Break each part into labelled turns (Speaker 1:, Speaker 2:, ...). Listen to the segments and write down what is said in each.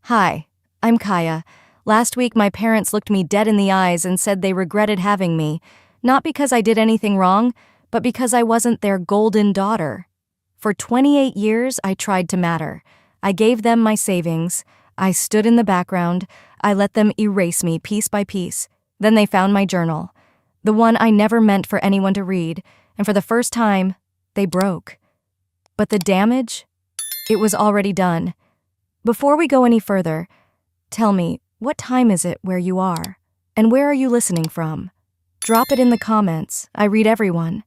Speaker 1: Hi, I'm Kaya. Last week, my parents looked me dead in the eyes and said they regretted having me, not because I did anything wrong, but because I wasn't their golden daughter. For 28 years, I tried to matter. I gave them my savings. I stood in the background. I let them erase me piece by piece. Then they found my journal, the one I never meant for anyone to read, and for the first time, they broke. But the damage? It was already done. Before we go any further, tell me, what time is it where you are? And where are you listening from? Drop it in the comments. I read everyone.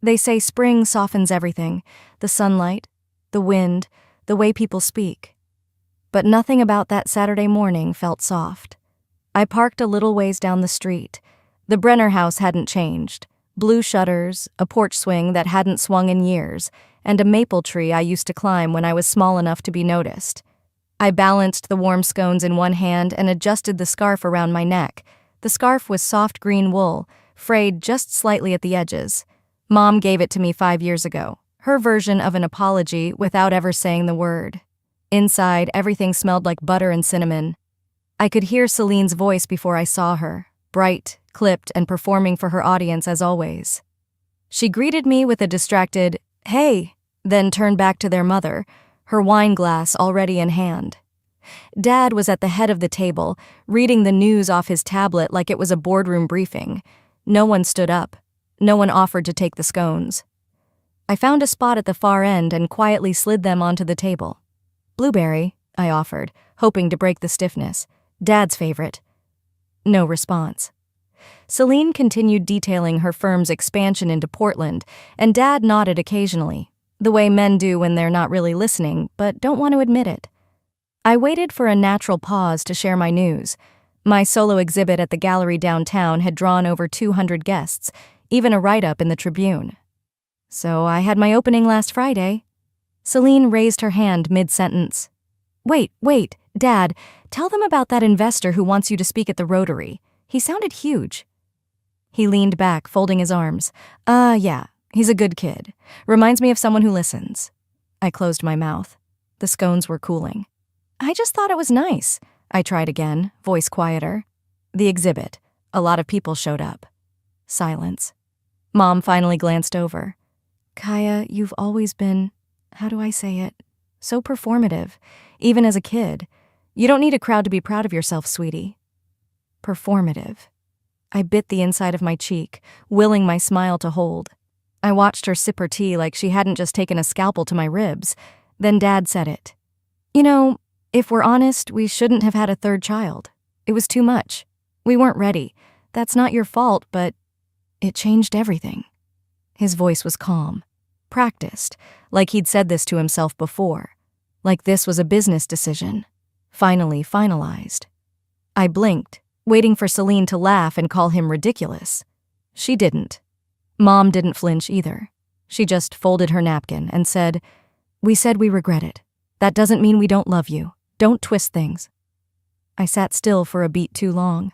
Speaker 1: They say spring softens everything, the sunlight, the wind, the way people speak. But nothing about that Saturday morning felt soft. I parked a little ways down the street. The Brenner house hadn't changed. Blue shutters, a porch swing that hadn't swung in years, and a maple tree I used to climb when I was small enough to be noticed. I balanced the warm scones in one hand and adjusted the scarf around my neck. The scarf was soft green wool, frayed just slightly at the edges. Mom gave it to me 5 years ago, her version of an apology without ever saying the word. Inside, everything smelled like butter and cinnamon. I could hear Celine's voice before I saw her, bright, clipped, and performing for her audience as always. She greeted me with a distracted, "Hey," then turned back to their mother, her wine glass already in hand. Dad was at the head of the table, reading the news off his tablet like it was a boardroom briefing. No one stood up. No one offered to take the scones. I found a spot at the far end and quietly slid them onto the table. "Blueberry," I offered, hoping to break the stiffness. Dad's favorite. No response. Celine continued detailing her firm's expansion into Portland, and Dad nodded occasionally, the way men do when they're not really listening, but don't want to admit it. I waited for a natural pause to share my news. My solo exhibit at the gallery downtown had drawn over 200 guests, even a write-up in the Tribune. "So I had my opening last Friday." Celine raised her hand mid-sentence. Wait, Dad, tell them about that investor who wants you to speak at the Rotary. He sounded huge." He leaned back, folding his arms. Yeah, he's a good kid. Reminds me of someone who listens." I closed my mouth. The scones were cooling. "I just thought it was nice." I tried again, voice quieter. The exhibit. A lot of people showed up. Silence. Mom finally glanced over. "Kaya, you've always been, how do I say it? So performative, even as a kid. You don't need a crowd to be proud of yourself, sweetie." Performative. I bit the inside of my cheek, willing my smile to hold. I watched her sip her tea like she hadn't just taken a scalpel to my ribs. Then Dad said it. "You know, if we're honest, we shouldn't have had a third child. It was too much. We weren't ready. That's not your fault, but it changed everything." His voice was calm, practiced, like he'd said this to himself before, like this was a business decision, finally finalized. I blinked, waiting for Celine to laugh and call him ridiculous. She didn't. Mom didn't flinch either. She just folded her napkin and said, "We said we regret it. That doesn't mean we don't love you. Don't twist things." I sat still for a beat too long.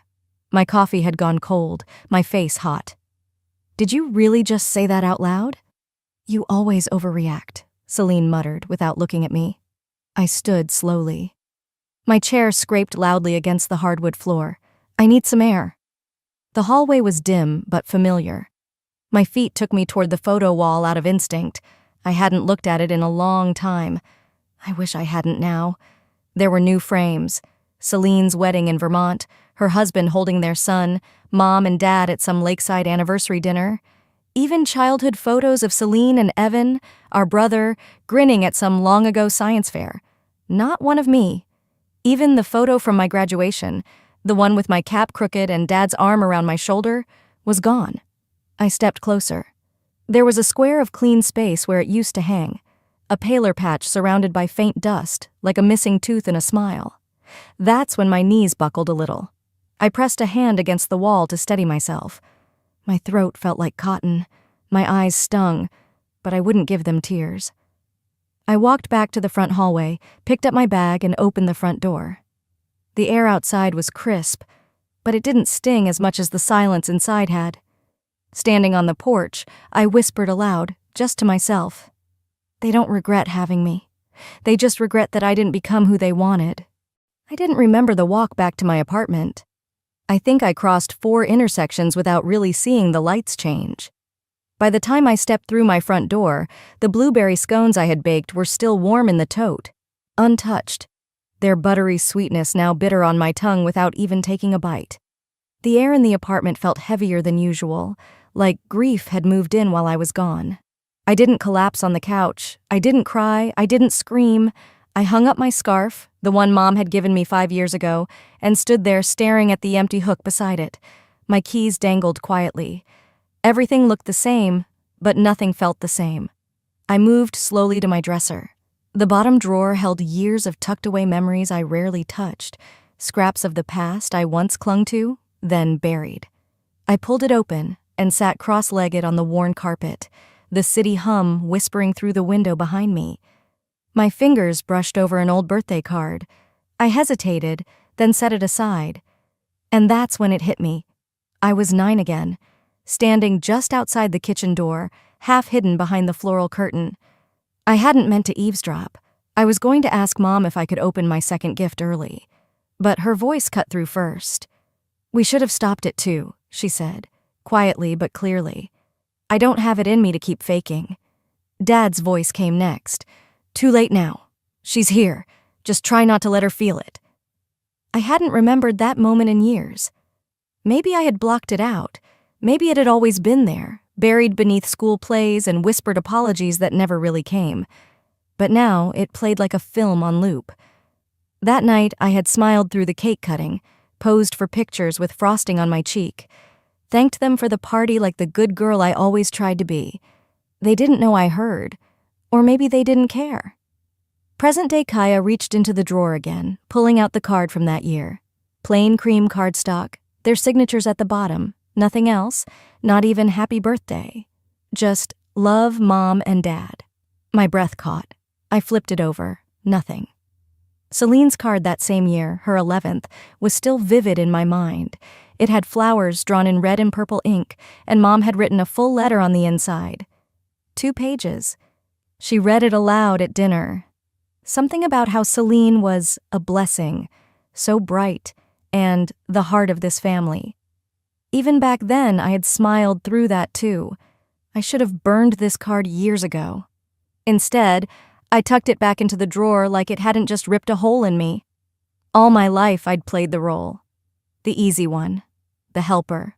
Speaker 1: My coffee had gone cold, my face hot. "Did you really just say that out loud?" "You always overreact," Celine muttered without looking at me. I stood slowly. My chair scraped loudly against the hardwood floor. "I need some air." The hallway was dim but familiar. My feet took me toward the photo wall out of instinct. I hadn't looked at it in a long time. I wish I hadn't now. There were new frames. Celine's wedding in Vermont, her husband holding their son, Mom and Dad at some lakeside anniversary dinner. Even childhood photos of Celine and Evan, our brother, grinning at some long-ago science fair. Not one of me. Even the photo from my graduation, the one with my cap crooked and Dad's arm around my shoulder, was gone. I stepped closer. There was a square of clean space where it used to hang, a paler patch surrounded by faint dust, like a missing tooth in a smile. That's when my knees buckled a little. I pressed a hand against the wall to steady myself. My throat felt like cotton. My eyes stung, but I wouldn't give them tears. I walked back to the front hallway, picked up my bag, and opened the front door. The air outside was crisp, but it didn't sting as much as the silence inside had. Standing on the porch, I whispered aloud, just to myself. "They don't regret having me. They just regret that I didn't become who they wanted." I didn't remember the walk back to my apartment. I think I crossed 4 intersections without really seeing the lights change. By the time I stepped through my front door, the blueberry scones I had baked were still warm in the tote, untouched, their buttery sweetness now bitter on my tongue without even taking a bite. The air in the apartment felt heavier than usual, like grief had moved in while I was gone. I didn't collapse on the couch. I didn't cry. I didn't scream. I hung up my scarf, the one Mom had given me 5 years ago, and stood there staring at the empty hook beside it. My keys dangled quietly. Everything looked the same, but nothing felt the same. I moved slowly to my dresser. The bottom drawer held years of tucked-away memories I rarely touched, scraps of the past I once clung to, then buried. I pulled it open and sat cross-legged on the worn carpet, the city hum whispering through the window behind me. My fingers brushed over an old birthday card. I hesitated, then set it aside. And that's when it hit me. I was 9 again, standing just outside the kitchen door, half hidden behind the floral curtain. I hadn't meant to eavesdrop. I was going to ask Mom if I could open my second gift early. But her voice cut through first. "We should have stopped it too," she said, quietly but clearly. "I don't have it in me to keep faking." Dad's voice came next. "Too late now. She's here. Just try not to let her feel it." I hadn't remembered that moment in years. Maybe I had blocked it out. Maybe it had always been there, buried beneath school plays and whispered apologies that never really came. But now it played like a film on loop. That night I had smiled through the cake cutting, posed for pictures with frosting on my cheek, thanked them for the party like the good girl I always tried to be. They didn't know I heard. Or maybe they didn't care. Present-day Kaya reached into the drawer again, pulling out the card from that year. Plain cream cardstock, their signatures at the bottom, nothing else, not even happy birthday. Just love, Mom and Dad. My breath caught. I flipped it over. Nothing. Celine's card that same year, her 11th, was still vivid in my mind. It had flowers drawn in red and purple ink, and Mom had written a full letter on the inside. 2 pages. She read it aloud at dinner. Something about how Celine was a blessing, so bright, and the heart of this family. Even back then, I had smiled through that too. I should have burned this card years ago. Instead, I tucked it back into the drawer like it hadn't just ripped a hole in me. All my life, I'd played the role. The easy one. The helper.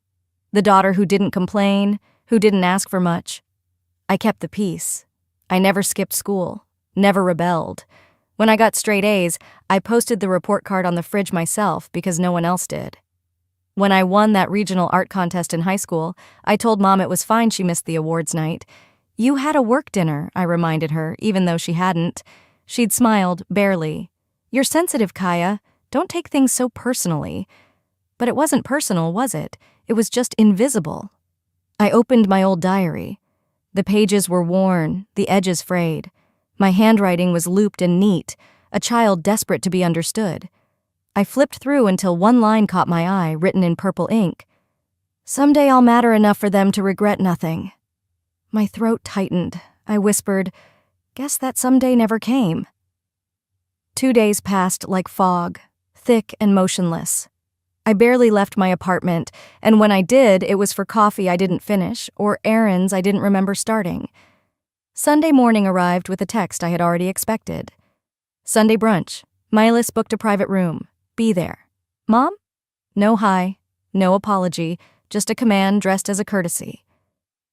Speaker 1: The daughter who didn't complain, who didn't ask for much. I kept the peace. I never skipped school, never rebelled. When I got straight A's, I posted the report card on the fridge myself because no one else did. When I won that regional art contest in high school, I told Mom it was fine she missed the awards night. "You had a work dinner," I reminded her, even though she hadn't. She'd smiled, barely. "You're sensitive, Kaya. Don't take things so personally." But it wasn't personal, was it? It was just invisible. I opened my old diary. The pages were worn, the edges frayed. My handwriting was looped and neat, a child desperate to be understood. I flipped through until one line caught my eye, written in purple ink. "Someday I'll matter enough for them to regret nothing." My throat tightened. I whispered, "Guess that someday never came." 2 days passed like fog, thick and motionless. I barely left my apartment, and when I did, it was for coffee I didn't finish or errands I didn't remember starting. Sunday morning arrived with a text I had already expected. "Sunday brunch. Milas booked a private room. Be there." "Mom?" No hi, no apology, just a command dressed as a courtesy.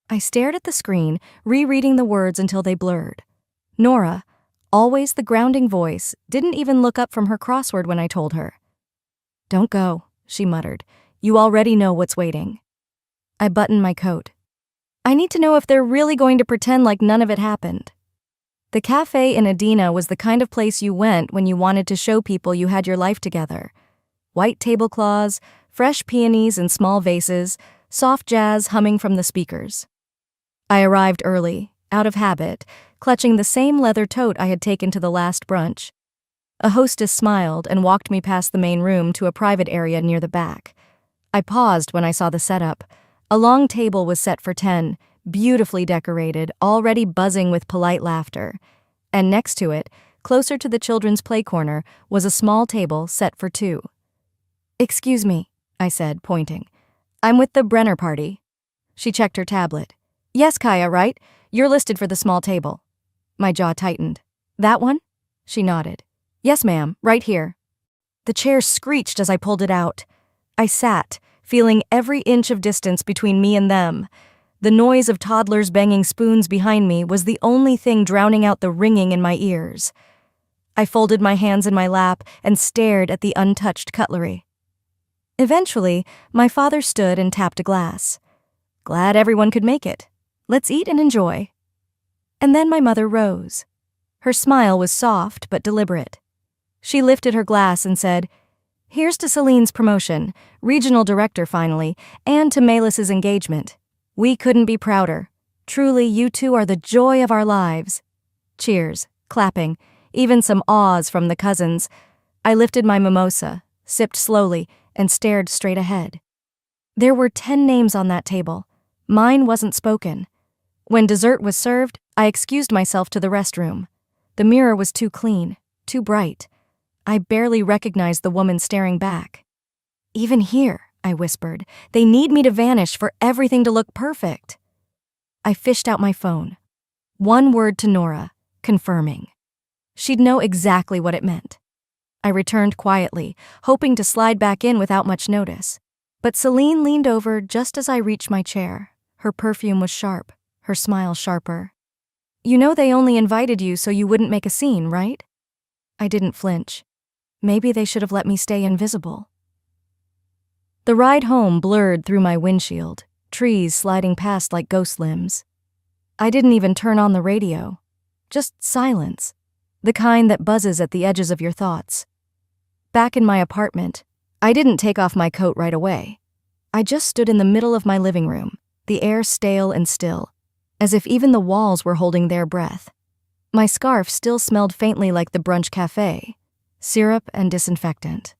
Speaker 1: I stared at the screen, rereading the words until they blurred. Nora, always the grounding voice, didn't even look up from her crossword when I told her. "Don't go," she muttered. "You already know what's waiting." I buttoned my coat. I need to know if they're really going to pretend like none of it happened. The cafe in Adina was the kind of place you went when you wanted to show people you had your life together. White tablecloths, fresh peonies in small vases, soft jazz humming from the speakers. I arrived early, out of habit, clutching the same leather tote I had taken to the last brunch. A hostess smiled and walked me past the main room to a private area near the back. I paused when I saw the setup. A long table was set for 10, beautifully decorated, already buzzing with polite laughter. And next to it, Closer to the children's play corner was a small table set for two. "Excuse me," I said, pointing. "I'm with the Brenner party." She checked her tablet. "Yes, Kaya, right? You're listed for the small table." My jaw tightened. "That one?" She nodded. "Yes, ma'am, right here." The chair screeched as I pulled it out. I sat, feeling every inch of distance between me and them. The noise of toddlers banging spoons behind me was the only thing drowning out the ringing in my ears. I folded my hands in my lap and stared at the untouched cutlery. Eventually, my father stood and tapped a glass. "Glad everyone could make it. Let's eat and enjoy." And then my mother rose. Her smile was soft but deliberate. She lifted her glass and said, "Here's to Celine's promotion, regional director finally, and to Melis's engagement. We couldn't be prouder. Truly, you two are the joy of our lives." Cheers, clapping, even some awes from the cousins. I lifted my mimosa, sipped slowly, and stared straight ahead. There were 10 names on that table. Mine wasn't spoken. When dessert was served, I excused myself to the restroom. The mirror was too clean, too bright. I barely recognized the woman staring back. "Even here," I whispered, "they need me to vanish for everything to look perfect." I fished out my phone. One word to Nora, confirming. She'd know exactly what it meant. I returned quietly, hoping to slide back in without much notice. But Celine leaned over just as I reached my chair. Her perfume was sharp, her smile sharper. "You know they only invited you so you wouldn't make a scene, right?" I didn't flinch. Maybe they should have let me stay invisible. The ride home blurred through my windshield, trees sliding past like ghost limbs. I didn't even turn on the radio. Just silence, the kind that buzzes at the edges of your thoughts. Back in my apartment, I didn't take off my coat right away. I just stood in the middle of my living room, the air stale and still, as if even the walls were holding their breath. My scarf still smelled faintly like the brunch cafe, syrup and disinfectant.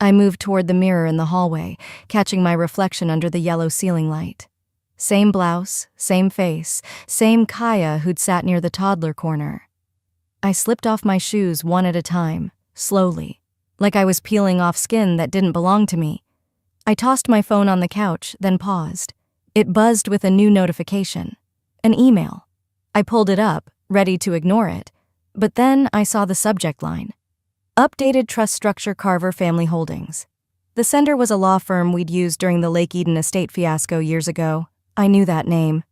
Speaker 1: I moved toward the mirror in the hallway, catching my reflection under the yellow ceiling light. Same blouse, same face, same Kaya who'd sat near the toddler corner. I slipped off my shoes one at a time, slowly, like I was peeling off skin that didn't belong to me. I tossed my phone on the couch, then paused. It buzzed with a new notification. An email. I pulled it up, ready to ignore it, but then I saw the subject line. Updated Trust Structure Carver Family Holdings. The sender was a law firm we'd used during the Lake Eden estate fiasco years ago. I knew that name.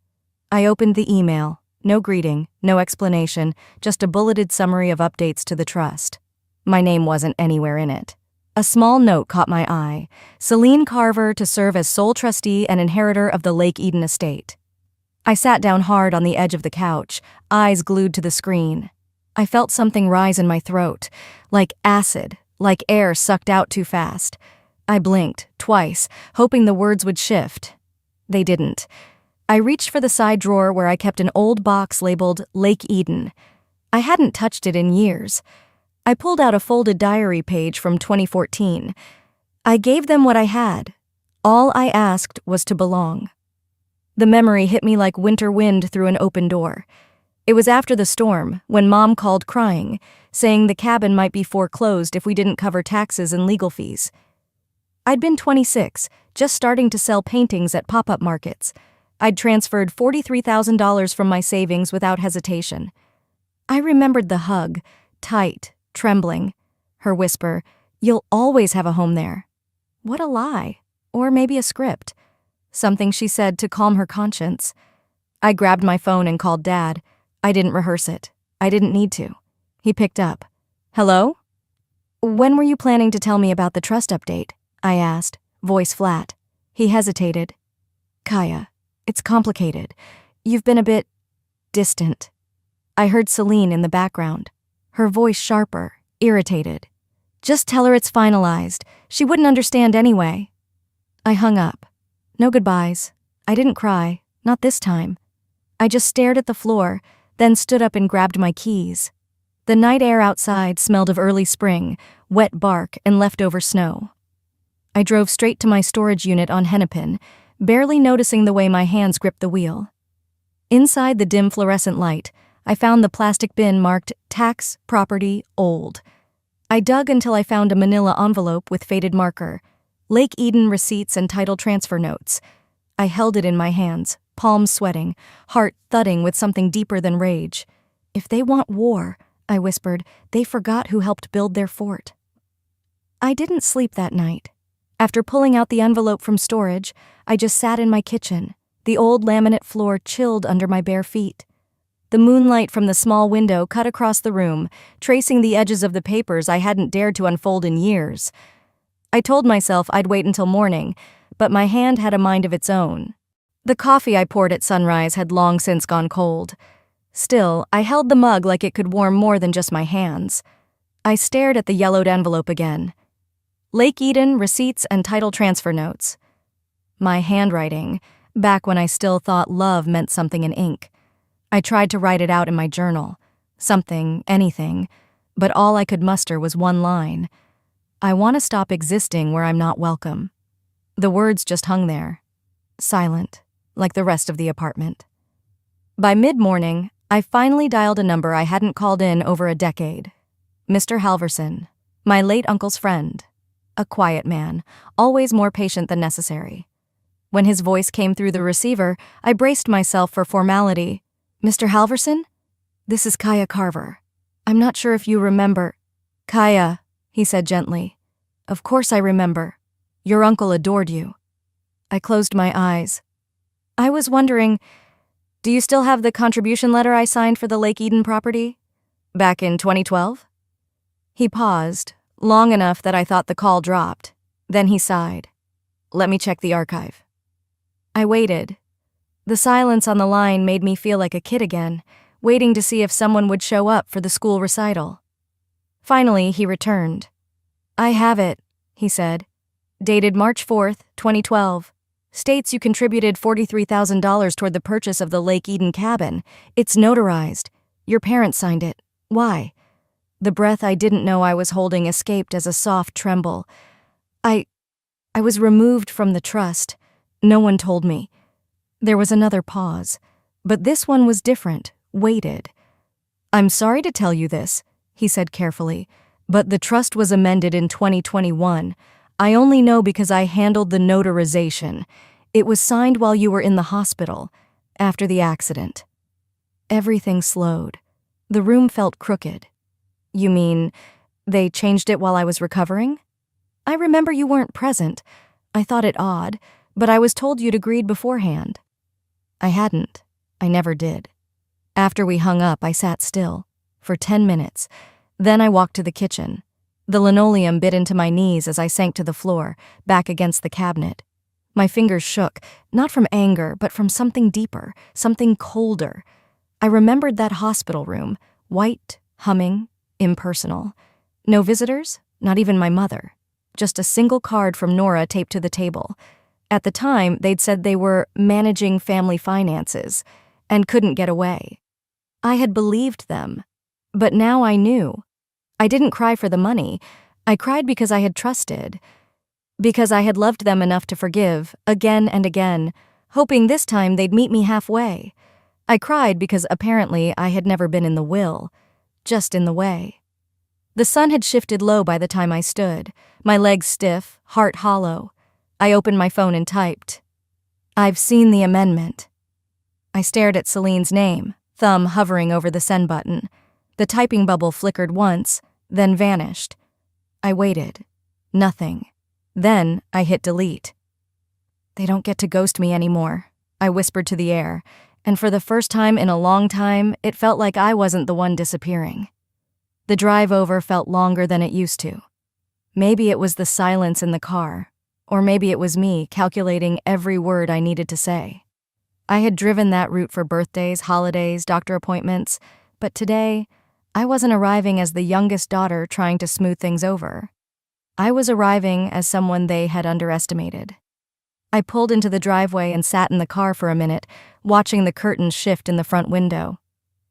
Speaker 1: I opened the email. No greeting, no explanation, just a bulleted summary of updates to the trust. My name wasn't anywhere in it. A small note caught my eye. Celine Carver to serve as sole trustee and inheritor of the Lake Eden estate. I sat down hard on the edge of the couch, eyes glued to the screen. I felt something rise in my throat, like acid, like air sucked out too fast. I blinked, twice, hoping the words would shift. They didn't. I reached for the side drawer where I kept an old box labeled Lake Eden. I hadn't touched it in years. I pulled out a folded diary page from 2014. I gave them what I had. All I asked was to belong. The memory hit me like winter wind through an open door. It was after the storm, when Mom called crying, saying the cabin might be foreclosed if we didn't cover taxes and legal fees. I'd been 26, just starting to sell paintings at pop-up markets. I'd transferred $43,000 from my savings without hesitation. I remembered the hug, tight, trembling. Her whisper, "You'll always have a home there." What a lie. Or maybe a script. Something she said to calm her conscience. I grabbed my phone and called Dad. I didn't rehearse it. I didn't need to. He picked up. "Hello? When were you planning to tell me about the trust update?" I asked, voice flat. He hesitated. "Kaya, it's complicated. You've been a bit distant." I heard Celine in the background, her voice sharper, irritated. "Just tell her it's finalized. She wouldn't understand anyway." I hung up. No goodbyes. I didn't cry, not this time. I just stared at the floor, then stood up and grabbed my keys. The night air outside smelled of early spring, wet bark, and leftover snow. I drove straight to my storage unit on Hennepin, barely noticing the way my hands gripped the wheel. Inside the dim fluorescent light, I found the plastic bin marked Tax Property Old. I dug until I found a manila envelope with faded marker, Lake Eden receipts and title transfer notes. I held it in my hands, palms sweating, heart thudding with something deeper than rage. If they want war, I whispered, they forgot who helped build their fort. I didn't sleep that night. After pulling out the envelope from storage, I just sat in my kitchen, the old laminate floor chilled under my bare feet. The moonlight from the small window cut across the room, tracing the edges of the papers I hadn't dared to unfold in years. I told myself I'd wait until morning, but my hand had a mind of its own. The coffee I poured at sunrise had long since gone cold. Still, I held the mug like it could warm more than just my hands. I stared at the yellowed envelope again. Lake Eden, receipts, and title transfer notes. My handwriting, back when I still thought love meant something in ink. I tried to write it out in my journal. Something, anything, but all I could muster was one line. I want to stop existing where I'm not welcome. The words just hung there, silent, like the rest of the apartment. By mid-morning, I finally dialed a number I hadn't called in over a decade. Mr. Halverson, my late uncle's friend. A quiet man, always more patient than necessary. When his voice came through the receiver, I braced myself for formality. Mr. Halverson? This is Kaya Carver. I'm not sure if you remember. Kaya, he said gently. Of course I remember. Your uncle adored you. I closed my eyes. I was wondering, do you still have the contribution letter I signed for the Lake Eden property? Back in 2012? He paused, long enough that I thought the call dropped. Then he sighed. Let me check the archive. I waited. The silence on the line made me feel like a kid again, waiting to see if someone would show up for the school recital. Finally, he returned. I have it, he said. Dated March 4th, 2012. States you contributed $43,000 toward the purchase of the Lake Eden cabin. It's notarized. Your parents signed it. Why? The breath I didn't know I was holding escaped as a soft tremble. I was removed from the trust. No one told me. There was another pause, but this one was different, weighted. I'm sorry to tell you this, he said carefully, but the trust was amended in 2021. I only know because I handled the notarization. It was signed while you were in the hospital, after the accident. Everything slowed. The room felt crooked. You mean, they changed it while I was recovering? I remember you weren't present. I thought it odd, but I was told you'd agreed beforehand. I hadn't. I never did. After we hung up, I sat still, for 10 minutes. Then I walked to the kitchen. The linoleum bit into my knees as I sank to the floor, back against the cabinet. My fingers shook, not from anger, but from something deeper, something colder. I remembered that hospital room, white, humming, impersonal. No visitors, not even my mother. Just a single card from Nora taped to the table. At the time, they'd said they were managing family finances and couldn't get away. I had believed them, but now I knew. I didn't cry for the money. I cried because I had trusted, because I had loved them enough to forgive, again and again, hoping this time they'd meet me halfway. I cried because apparently I had never been in the will, just in the way. The sun had shifted low by the time I stood, my legs stiff, heart hollow. I opened my phone and typed, I've seen the amendment. I stared at Celine's name, thumb hovering over the send button. The typing bubble flickered once, then vanished. I waited. Nothing. Then I hit delete. They don't get to ghost me anymore, I whispered to the air, and for the first time in a long time, it felt like I wasn't the one disappearing. The drive over felt longer than it used to. Maybe it was the silence in the car, or maybe it was me calculating every word I needed to say. I had driven that route for birthdays, holidays, doctor appointments, but today, I wasn't arriving as the youngest daughter trying to smooth things over. I was arriving as someone they had underestimated. I pulled into the driveway and sat in the car for a minute, watching the curtains shift in the front window.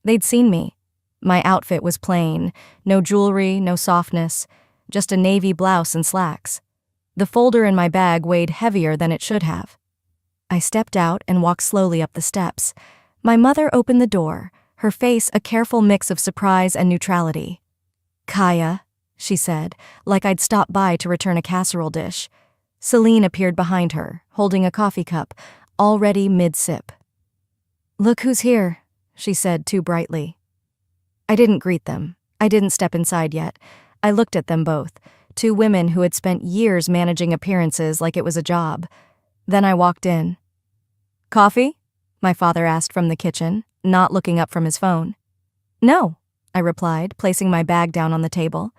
Speaker 1: They'd seen me. My outfit was plain, no jewelry, no softness, just a navy blouse and slacks. The folder in my bag weighed heavier than it should have. I stepped out and walked slowly up the steps. My mother opened the door, her face a careful mix of surprise and neutrality. "Kaya," she said, like I'd stopped by to return a casserole dish. Celine appeared behind her, holding a coffee cup, already mid-sip. "Look who's here," she said too brightly. I didn't greet them. I didn't step inside yet. I looked at them both, two women who had spent years managing appearances like it was a job. Then I walked in. "Coffee?" my father asked from the kitchen, not looking up from his phone. "No," I replied, placing my bag down on the table.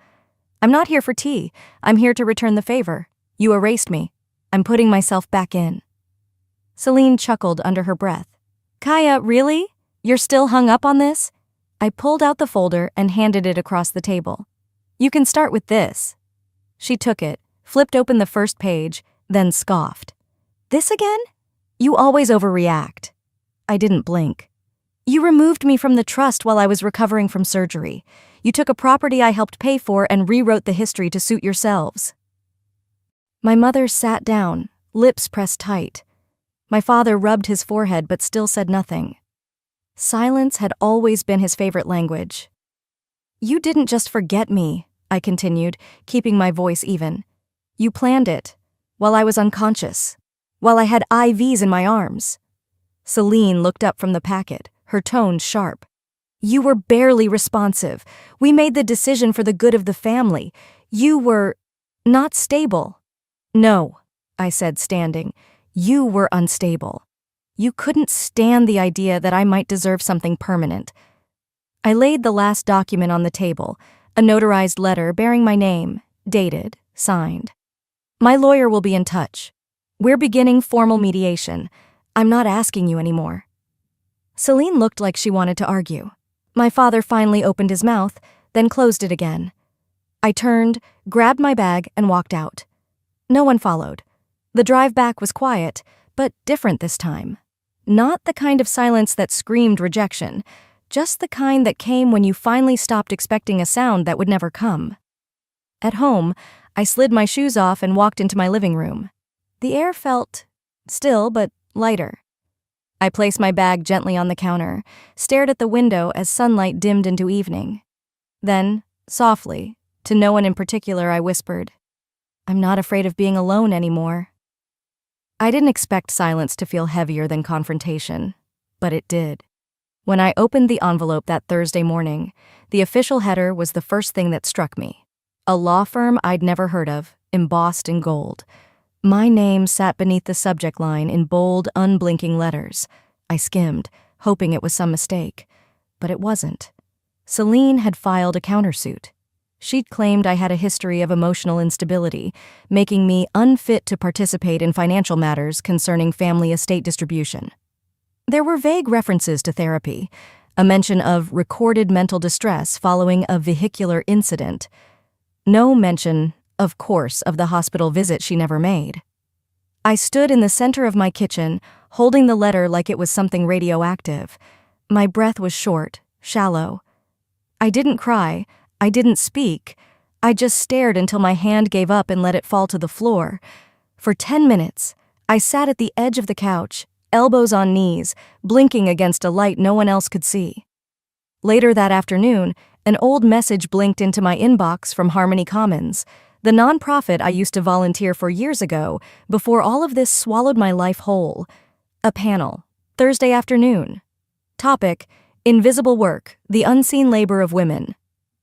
Speaker 1: "I'm not here for tea. I'm here to return the favor. You erased me. I'm putting myself back in." Celine chuckled under her breath. "Kaya, really? You're still hung up on this?" I pulled out the folder and handed it across the table. "You can start with this." She took it, flipped open the first page, then scoffed. "This again? You always overreact." I didn't blink. "You removed me from the trust while I was recovering from surgery. You took a property I helped pay for and rewrote the history to suit yourselves." My mother sat down, lips pressed tight. My father rubbed his forehead but still said nothing. Silence had always been his favorite language. "You didn't just forget me," I continued, keeping my voice even. "You planned it, while I was unconscious, while I had IVs in my arms." Celine looked up from the packet, her tone sharp. "You were barely responsive. We made the decision for the good of the family. You were not stable." "No," I said, standing. "You were unstable. You couldn't stand the idea that I might deserve something permanent." I laid the last document on the table, a notarized letter bearing my name, dated, signed. "My lawyer will be in touch. We're beginning formal mediation. I'm not asking you anymore." Celine looked like she wanted to argue. My father finally opened his mouth, then closed it again. I turned, grabbed my bag, and walked out. No one followed. The drive back was quiet, but different this time. Not the kind of silence that screamed rejection, just the kind that came when you finally stopped expecting a sound that would never come. At home, I slid my shoes off and walked into my living room. The air felt still but lighter. I placed my bag gently on the counter, stared at the window as sunlight dimmed into evening. Then, softly, to no one in particular, I whispered, "I'm not afraid of being alone anymore." I didn't expect silence to feel heavier than confrontation, but it did. When I opened the envelope that Thursday morning, the official header was the first thing that struck me. A law firm I'd never heard of, embossed in gold. My name sat beneath the subject line in bold, unblinking letters. I skimmed, hoping it was some mistake. But it wasn't. Celine had filed a countersuit. She'd claimed I had a history of emotional instability, making me unfit to participate in financial matters concerning family estate distribution. There were vague references to therapy, a mention of recorded mental distress following a vehicular incident. No mention, of course, of the hospital visit she never made. I stood in the center of my kitchen, holding the letter like it was something radioactive. My breath was short, shallow. I didn't cry. I didn't speak. I just stared until my hand gave up and let it fall to the floor. For 10 minutes, I sat at the edge of the couch, elbows on knees, blinking against a light no one else could see. Later that afternoon, an old message blinked into my inbox from Harmony Commons, the nonprofit I used to volunteer for years ago, before all of this swallowed my life whole. A panel, Thursday afternoon. Topic, Invisible Work, the Unseen Labor of Women.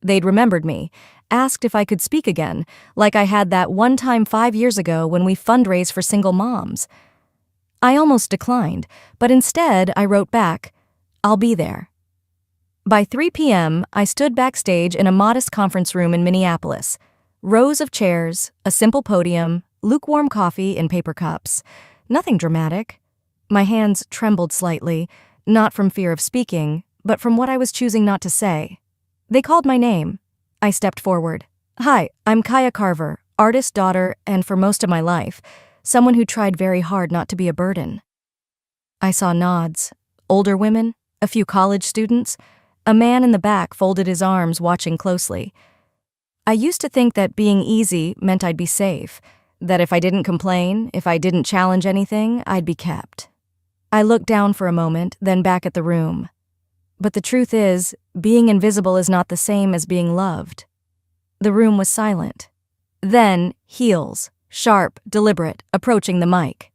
Speaker 1: They'd remembered me, asked if I could speak again, like I had that one time 5 years ago when we fundraised for single moms. I almost declined, but instead I wrote back, "I'll be there." By 3 p.m., I stood backstage in a modest conference room in Minneapolis. Rows of chairs, a simple podium, lukewarm coffee in paper cups. Nothing dramatic. My hands trembled slightly, not from fear of speaking, but from what I was choosing not to say. They called my name. I stepped forward. "Hi, I'm Kaya Carver, artist, daughter, and for most of my life, someone who tried very hard not to be a burden." I saw nods. Older women, a few college students. A man in the back folded his arms, watching closely. I used to think that being easy meant I'd be safe, that if I didn't complain, if I didn't challenge anything, I'd be kept. I looked down for a moment, then back at the room. But the truth is, being invisible is not the same as being loved. The room was silent. Then, heels, sharp, deliberate, approaching the mic.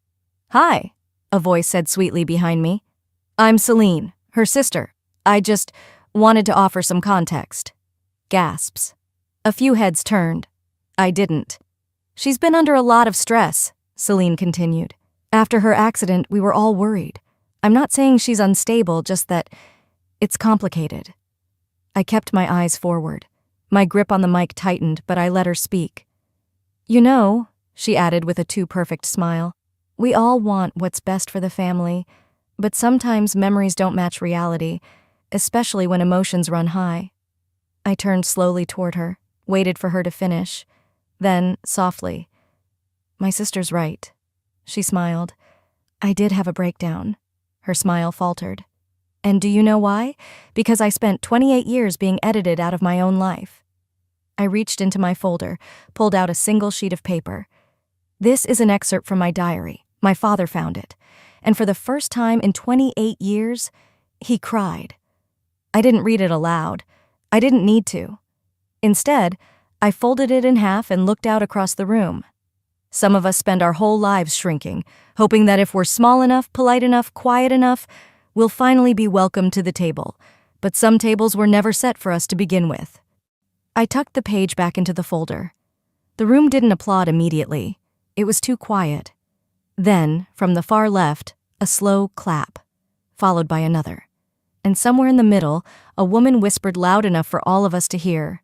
Speaker 1: "Hi," a voice said sweetly behind me. "I'm Celine, her sister. I just wanted to offer some context." Gasps. A few heads turned. I didn't. "She's been under a lot of stress," Celine continued. "After her accident, we were all worried. I'm not saying she's unstable, just that it's complicated." I kept my eyes forward. My grip on the mic tightened, but I let her speak. "You know," she added with a too-perfect smile, "we all want what's best for the family, but sometimes memories don't match reality, especially when emotions run high." I turned slowly toward her, waited for her to finish. Then, softly, "My sister's right." She smiled. "I did have a breakdown." Her smile faltered. "And do you know why? Because I spent 28 years being edited out of my own life." I reached into my folder, pulled out a single sheet of paper. "This is an excerpt from my diary. My father found it. And for the first time in 28 years, he cried." I didn't read it aloud. I didn't need to. Instead, I folded it in half and looked out across the room. Some of us spend our whole lives shrinking, hoping that if we're small enough, polite enough, quiet enough, we'll finally be welcomed to the table. But some tables were never set for us to begin with. I tucked the page back into the folder. The room didn't applaud immediately. It was too quiet. Then, from the far left, a slow clap, followed by another. And somewhere in the middle, a woman whispered loud enough for all of us to hear,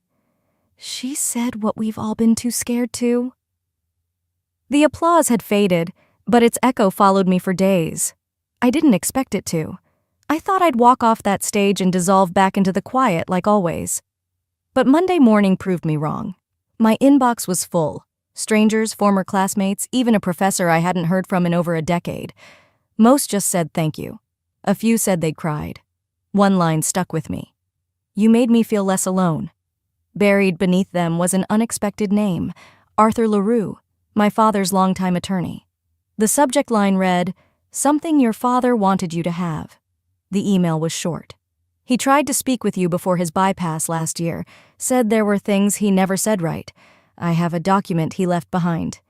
Speaker 1: "She said what we've all been too scared to." The applause had faded, but its echo followed me for days. I didn't expect it to. I thought I'd walk off that stage and dissolve back into the quiet like always. But Monday morning proved me wrong. My inbox was full. Strangers, former classmates, even a professor I hadn't heard from in over a decade. Most just said thank you. A few said they'd cried. One line stuck with me. "You made me feel less alone." Buried beneath them was an unexpected name, Arthur LaRue, my father's longtime attorney. The subject line read, "Something your father wanted you to have." The email was short. "He tried to speak with you before his bypass last year, said there were things he never said right. I have a document he left behind.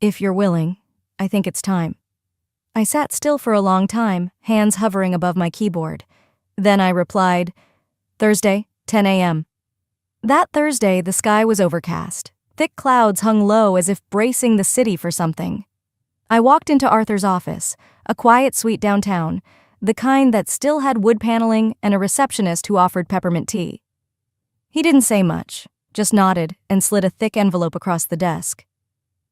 Speaker 1: If you're willing, I think it's time." I sat still for a long time, hands hovering above my keyboard. Then I replied, "Thursday, 10 a.m. That Thursday, the sky was overcast. Thick clouds hung low as if bracing the city for something. I walked into Arthur's office, a quiet suite downtown, the kind that still had wood paneling and a receptionist who offered peppermint tea. He didn't say much, just nodded and slid a thick envelope across the desk.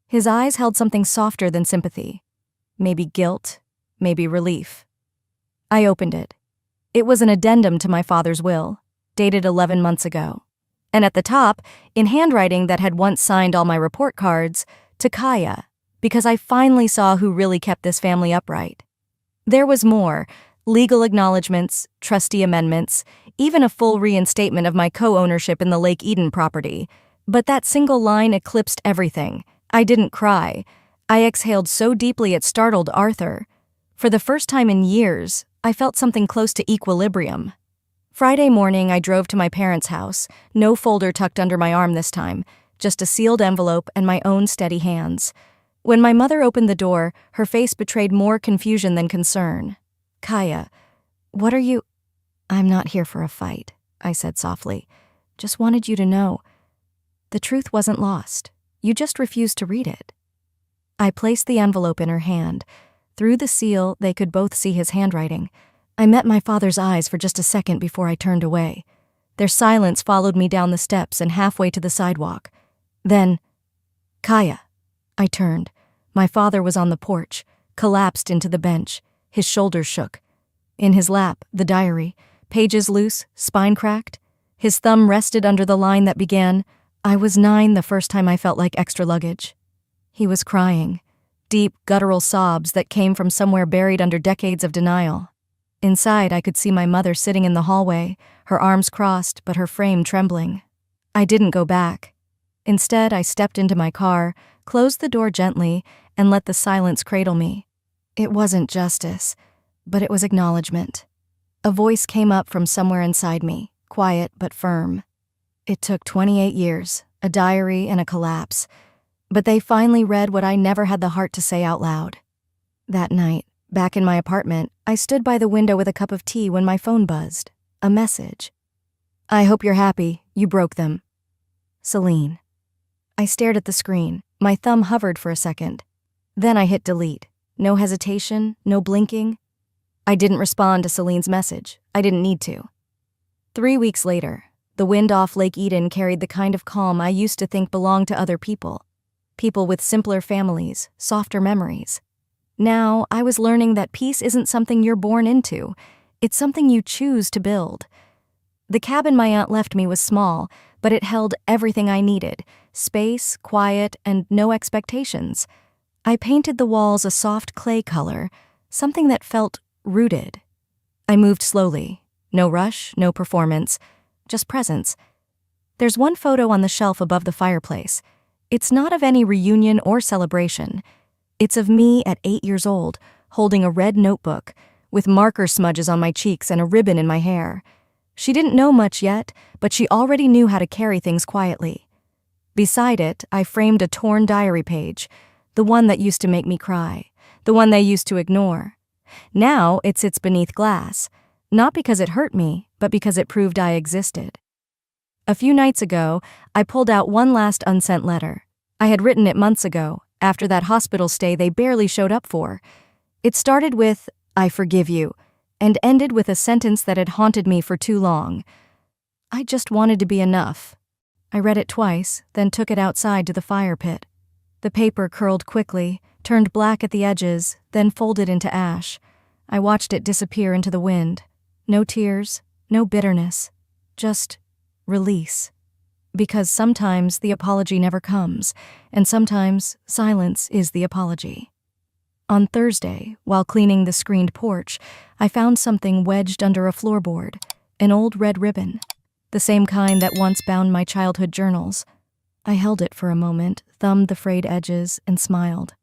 Speaker 1: His eyes held something softer than sympathy. Maybe guilt, maybe relief. I opened it. It was an addendum to my father's will, dated 11 months ago. And at the top, in handwriting that had once signed all my report cards, to Kaya, because I finally saw who really kept this family upright. There was more, legal acknowledgments, trustee amendments, even a full reinstatement of my co-ownership in the Lake Eden property. But that single line eclipsed everything. I didn't cry. I exhaled so deeply it startled Arthur. For the first time in years, I felt something close to equilibrium. Friday morning, I drove to my parents' house, no folder tucked under my arm this time, just a sealed envelope and my own steady hands. When my mother opened the door, her face betrayed more confusion than concern. "Kaya, what are you—" "I'm not here for a fight," I said softly. "Just wanted you to know. The truth wasn't lost. You just refused to read it." I placed the envelope in her hand. Through the seal, they could both see his handwriting. I met my father's eyes for just a second before I turned away. Their silence followed me down the steps and halfway to the sidewalk. Then, "Kaya." I turned. My father was on the porch, collapsed into the bench. His shoulders shook. In his lap, the diary, pages loose, spine cracked. His thumb rested under the line that began, "I was 9 the first time I felt like extra luggage." He was crying, deep, guttural sobs that came from somewhere buried under decades of denial. Inside, I could see my mother sitting in the hallway, her arms crossed, but her frame trembling. I didn't go back. Instead, I stepped into my car, closed the door gently, and let the silence cradle me. It wasn't justice, but it was acknowledgement. A voice came up from somewhere inside me, quiet but firm. It took 28 years, a diary and a collapse, but they finally read what I never had the heart to say out loud. That night, back in my apartment, I stood by the window with a cup of tea when my phone buzzed. A message. "I hope you're happy. You broke them. Celine." I stared at the screen. My thumb hovered for a second. Then I hit delete. No hesitation, no blinking. I didn't respond to Celine's message. I didn't need to. 3 weeks later, the wind off Lake Eden carried the kind of calm I used to think belonged to other people. People with simpler families, softer memories. Now, I was learning that peace isn't something you're born into. It's something you choose to build. The cabin my aunt left me was small, but it held everything I needed: space, quiet, and no expectations. I painted the walls a soft clay color, something that felt rooted. I moved slowly. No rush, no performance, just presence. There's one photo on the shelf above the fireplace. It's not of any reunion or celebration. It's of me at 8 years old, holding a red notebook, with marker smudges on my cheeks and a ribbon in my hair. She didn't know much yet, but she already knew how to carry things quietly. Beside it, I framed a torn diary page, the one that used to make me cry, the one they used to ignore. Now it sits beneath glass, not because it hurt me, but because it proved I existed. A few nights ago, I pulled out one last unsent letter. I had written it months ago, after that hospital stay they barely showed up for. It started with, "I forgive you," and ended with a sentence that had haunted me for too long. I just wanted to be enough. I read it twice, then took it outside to the fire pit. The paper curled quickly, turned black at the edges, then folded into ash. I watched it disappear into the wind. No tears, no bitterness, just release. Because sometimes the apology never comes, and sometimes silence is the apology. On Thursday, while cleaning the screened porch, I found something wedged under a floorboard, an old red ribbon, the same kind that once bound my childhood journals. I held it for a moment, thumbed the frayed edges, and smiled.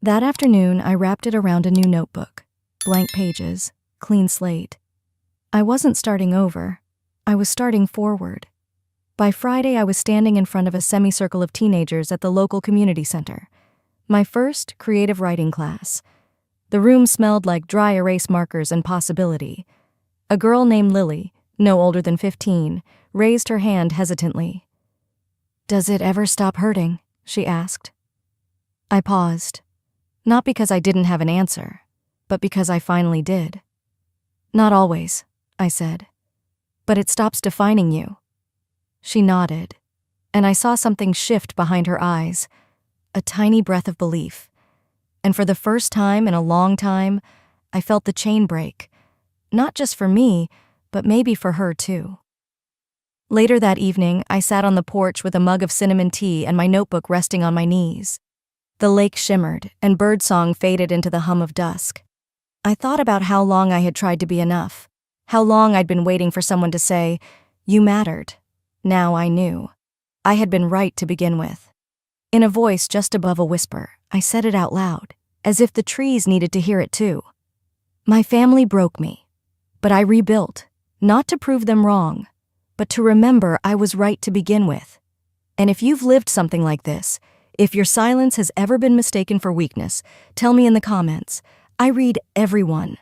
Speaker 1: That afternoon, I wrapped it around a new notebook. Blank pages, clean slate. I wasn't starting over. I was starting forward. By Friday, I was standing in front of a semicircle of teenagers at the local community center. My first creative writing class. The room smelled like dry erase markers and possibility. A girl named Lily, no older than 15, raised her hand hesitantly. "Does it ever stop hurting?" she asked. I paused. Not because I didn't have an answer, but because I finally did. "Not always," I said. "But it stops defining you." She nodded, and I saw something shift behind her eyes, a tiny breath of belief. And for the first time in a long time, I felt the chain break, not just for me, but maybe for her too. Later that evening, I sat on the porch with a mug of cinnamon tea and my notebook resting on my knees. The lake shimmered, and birdsong faded into the hum of dusk. I thought about how long I had tried to be enough, how long I'd been waiting for someone to say, "You mattered." Now I knew. I had been right to begin with. In a voice just above a whisper, I said it out loud, as if the trees needed to hear it too. My family broke me, but I rebuilt, not to prove them wrong, but to remember I was right to begin with. And if you've lived something like this, if your silence has ever been mistaken for weakness, tell me in the comments. I read everyone.